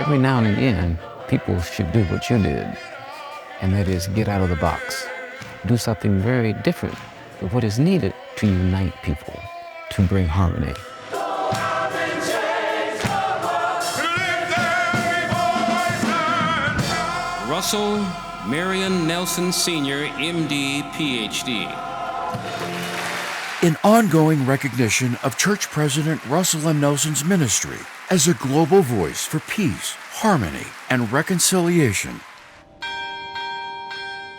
Every now and again, people should do what you did, and that is get out of the box. Do something very different of what is needed to unite people, to bring harmony. Russell Marion Nelson Sr., MD, PhD. In ongoing recognition of Church President Russell M. Nelson's ministry as a global voice for peace, harmony, and reconciliation,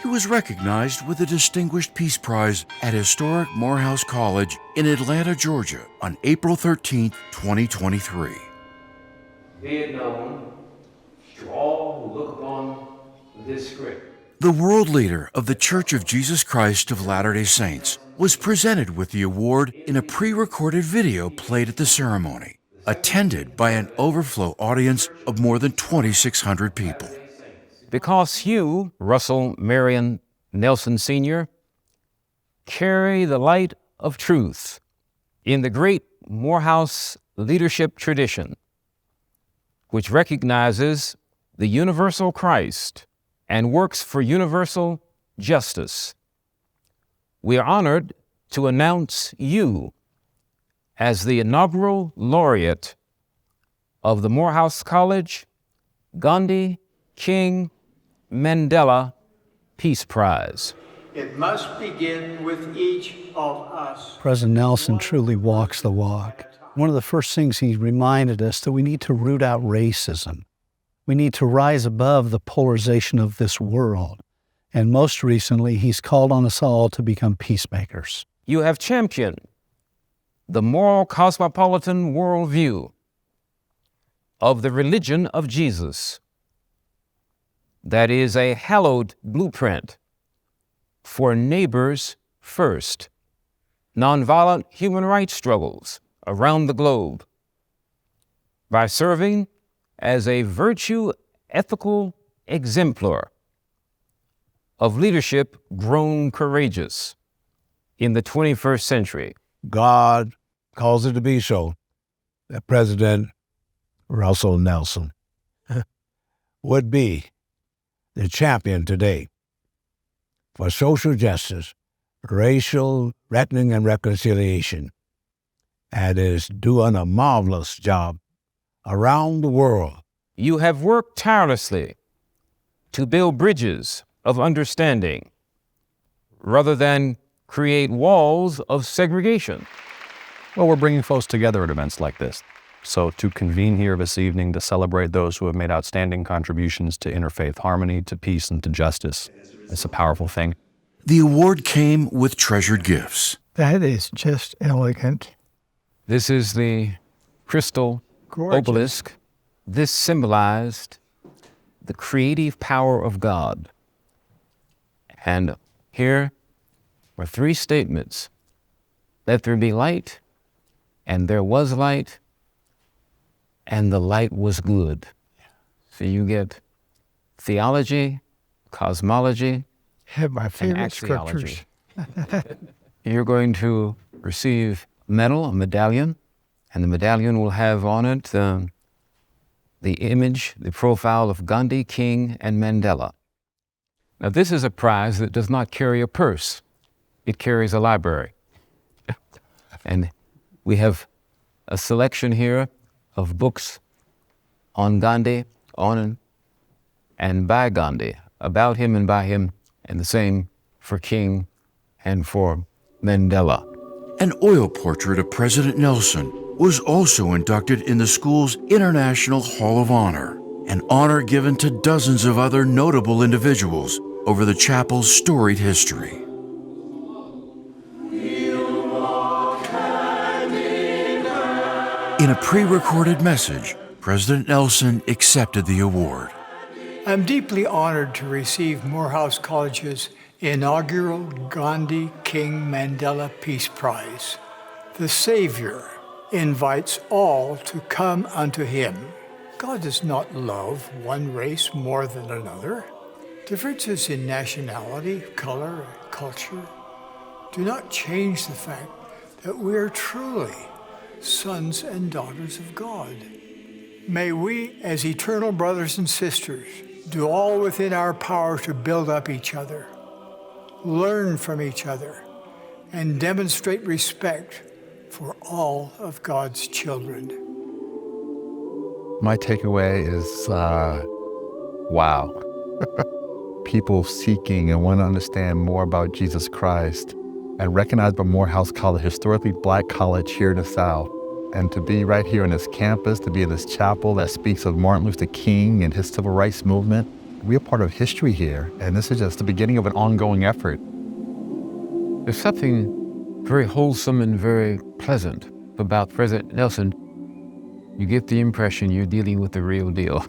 he was recognized with a Distinguished Peace Prize at historic Morehouse College in Atlanta, Georgia on April 13, 2023. Be it known to all who look upon this script. The world leader of the Church of Jesus Christ of Latter-day Saints was presented with the award in a pre-recorded video played at the ceremony, attended by an overflow audience of more than 2,600 people. Because you, Russell Marion Nelson Sr., carry the light of truth in the great Morehouse leadership tradition, which recognizes the universal Christ and works for universal justice. We are honored to announce you as the inaugural laureate of the Morehouse College Gandhi-King-Mandela Peace Prize. It must begin with each of us. President Nelson truly walks the walk. One of the first things he reminded us that we need to root out racism. We need to rise above the polarization of this world. And most recently, he's called on us all to become peacemakers. You have championed the moral cosmopolitan worldview of the religion of Jesus. That is a hallowed blueprint for neighbors first, nonviolent human rights struggles around the globe by serving as a virtue ethical exemplar of leadership grown courageous in the 21st century. God calls it to be so that President Russell Nelson would be the champion today for social justice, racial reckoning and reconciliation, and is doing a marvelous job around the world. You have worked tirelessly to build bridges of understanding rather than create walls of segregation. Well, we're bringing folks together at events like this. So to convene here this evening to celebrate those who have made outstanding contributions to interfaith harmony, to peace, and to justice, it's a powerful thing. The award came with treasured gifts. That is just elegant. This is the crystal obelisk. This symbolized the creative power of God. And here were three statements. Let there be light, and there was light, and the light was good. So you get theology, cosmology, Have my and favorite scriptures. axiology. You're going to receive a medal, a medallion, and the medallion will have on it the image, the profile of Gandhi, King, and Mandela. Now, this is a prize that does not carry a purse. It carries a library. And we have a selection here of books on Gandhi, on and by Gandhi, about him and by him, and the same for King and for Mandela. An oil portrait of President Nelson was also inducted in the school's International Hall of Honor, an honor given to dozens of other notable individuals over the chapel's storied history. In a pre-recorded message, President Nelson accepted the award. I'm deeply honored to receive Morehouse College's inaugural Gandhi-King-Mandela Peace Prize. The Savior invites all to come unto him. God does not love one race more than another. Differences in nationality, color, and culture do not change the fact that we are truly sons and daughters of God. May we, as eternal brothers and sisters, do all within our power to build up each other, learn from each other, and demonstrate respect for all of God's children. My takeaway is, wow. People seeking and want to understand more about Jesus Christ and recognized by Morehouse College, historically black college here in the South. And to be right here on this campus, to be in this chapel that speaks of Martin Luther King and his civil rights movement, we are part of history here. And this is just the beginning of an ongoing effort. There's something very wholesome and very pleasant about President Nelson. You get the impression you're dealing with the real deal.